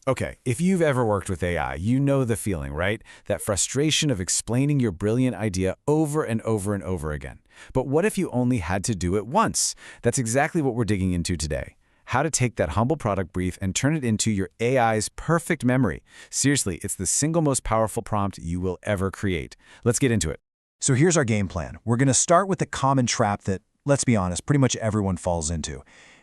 Okay, if you've ever worked with AI, you know the feeling, right? That frustration of explaining your brilliant idea over and over and over again. But what if you only had to do it once? That's exactly what we're digging into today. How to take that humble product brief and turn it into your AI's perfect memory. Seriously, it's the single most powerful prompt you will ever create. Let's get into it. So here's our game plan. We're going to start with the common trap that, let's be honest, pretty much everyone falls into.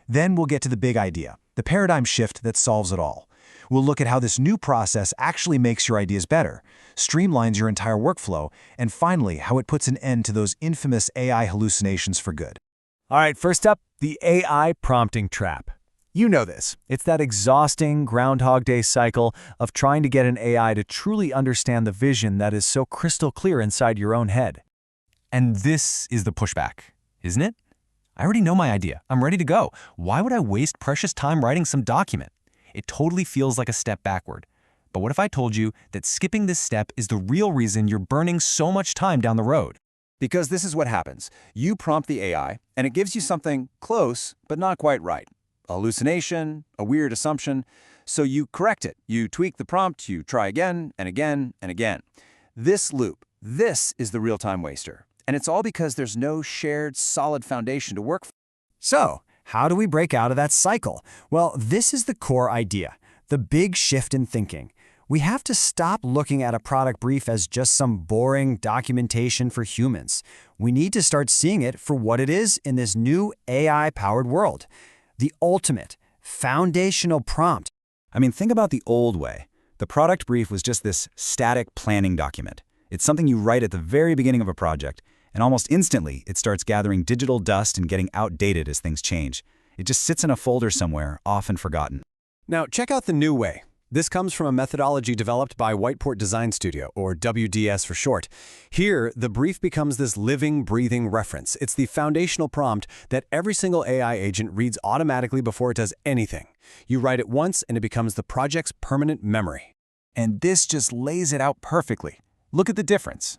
Then we'll get to the big idea, the paradigm shift that solves it all. We'll look at how this new process actually makes your ideas better, streamlines your entire workflow, and finally, how it puts an end to those infamous AI hallucinations for good. All right, first up, the AI prompting trap. You know this. It's that exhausting Groundhog Day cycle of trying to get an AI to truly understand the vision that is so crystal clear inside your own head. And this is the pushback, isn't it? I already know my idea. I'm ready to go. Why would I waste precious time writing some document? It totally feels like a step backward. But what if I told you that skipping this step is the real reason you're burning so much time down the road? Because this is what happens. You prompt the AI, and it gives you something close, but not quite right. A hallucination, a weird assumption. So you correct it. You tweak the prompt, you try again and again and again. This loop, this is the real-time waster. And it's all because there's no shared, solid foundation to work from. So, how do we break out of that cycle? Well, this is the core idea, the big shift in thinking. We have to stop looking at a product brief as just some boring documentation for humans. We need to start seeing it for what it is in this new AI-powered world. The ultimate, foundational prompt. I mean, think about the old way. The product brief was just this static planning document. It's something you write at the very beginning of a project, and almost instantly, it starts gathering digital dust and getting outdated as things change. It just sits in a folder somewhere, often forgotten. Now, check out the new way. This comes from a methodology developed by Whiteport Design Studio, or WDS for short. Here, the brief becomes this living, breathing reference. It's the foundational prompt that every single AI agent reads automatically before it does anything. You write it once, and it becomes the project's permanent memory. And this just lays it out perfectly. Look at the difference.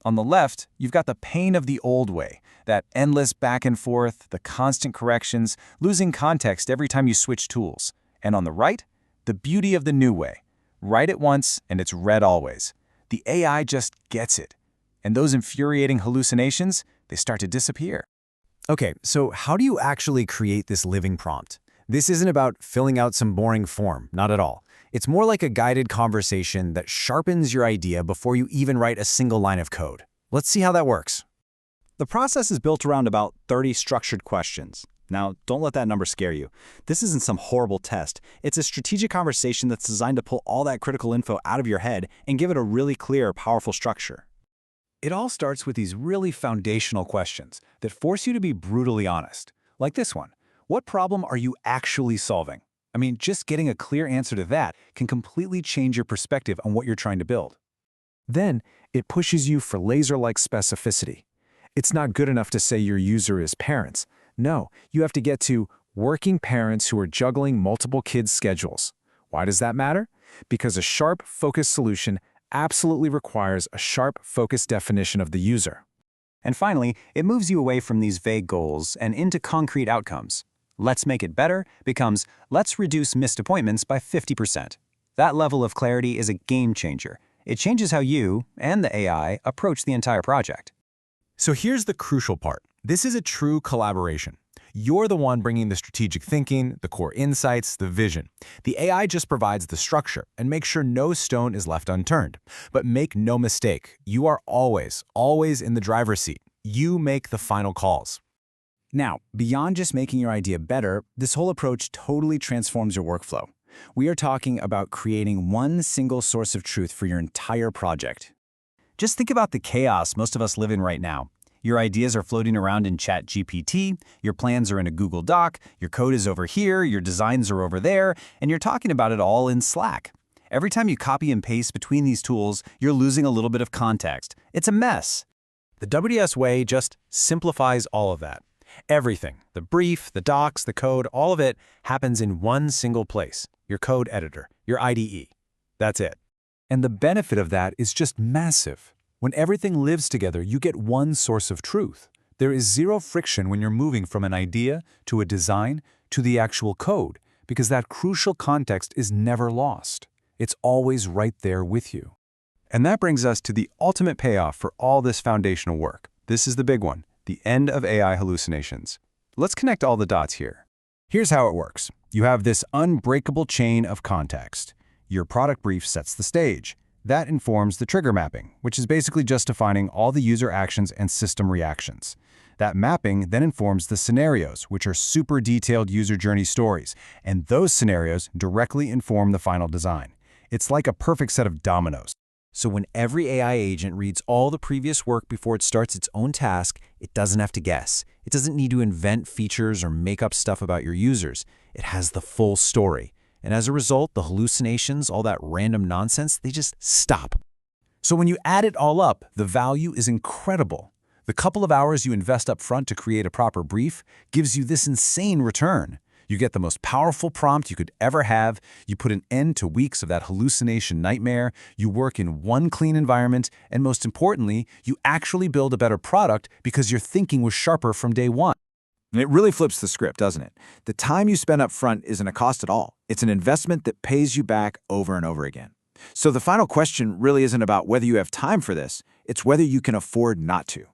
On the left, you've got the pain of the old way, that endless back and forth, the constant corrections, losing context every time you switch tools. And on the right, the beauty of the new way. Write it once, and it's read always. The AI just gets it. And those infuriating hallucinations, they start to disappear. Okay, so how do you actually create this living prompt? This isn't about filling out some boring form, not at all. It's more like a guided conversation that sharpens your idea before you even write a single line of code. Let's see how that works. The process is built around about 30 structured questions. Now, don't let that number scare you. This isn't some horrible test. It's a strategic conversation that's designed to pull all that critical info out of your head and give it a really clear, powerful structure. It all starts with these really foundational questions that force you to be brutally honest. Like this one. What problem are you actually solving? I mean, just getting a clear answer to that can completely change your perspective on what you're trying to build. Then, it pushes you for laser-like specificity. It's not good enough to say your user is parents. No, you have to get to working parents who are juggling multiple kids' schedules. Why does that matter? Because a sharp, focused solution absolutely requires a sharp, focused definition of the user. And finally, it moves you away from these vague goals and into concrete outcomes. Let's make it better becomes, let's reduce missed appointments by 50%. That level of clarity is a game changer. It changes how you, and the AI, approach the entire project. So here's the crucial part. This is a true collaboration. You're the one bringing the strategic thinking, the core insights, the vision. The AI just provides the structure and makes sure no stone is left unturned. But make no mistake, you are always, always in the driver's seat. You make the final calls. Now, beyond just making your idea better, this whole approach totally transforms your workflow. We are talking about creating one single source of truth for your entire project. Just think about the chaos most of us live in right now. Your ideas are floating around in ChatGPT, your plans are in a Google Doc, your code is over here, your designs are over there, and you're talking about it all in Slack. Every time you copy and paste between these tools, you're losing a little bit of context. It's a mess. The WDS way just simplifies all of that. Everything, the brief, the docs, the code, all of it happens in one single place, your code editor, your IDE. That's it. And the benefit of that is just massive. When everything lives together, you get one source of truth. There is zero friction when you're moving from an idea to a design to the actual code, because that crucial context is never lost. It's always right there with you. And that brings us to the ultimate payoff for all this foundational work. This is the big one, the end of AI hallucinations. Let's connect all the dots here. Here's how it works. You have this unbreakable chain of context. Your product brief sets the stage. That informs the trigger mapping, which is basically just defining all the user actions and system reactions. That mapping then informs the scenarios, which are super detailed user journey stories, and those scenarios directly inform the final design. It's like a perfect set of dominoes. So when every AI agent reads all the previous work before it starts its own task, it doesn't have to guess. It doesn't need to invent features or make up stuff about your users. It has the full story. And as a result, the hallucinations, all that random nonsense, they just stop. So when you add it all up, the value is incredible. The couple of hours you invest up front to create a proper brief gives you this insane return. You get the most powerful prompt you could ever have, you put an end to weeks of that hallucination nightmare, you work in one clean environment, and most importantly, you actually build a better product because your thinking was sharper from day one. And it really flips the script, doesn't it? The time you spend up front isn't a cost at all. It's an investment that pays you back over and over again. So the final question really isn't about whether you have time for this, it's whether you can afford not to.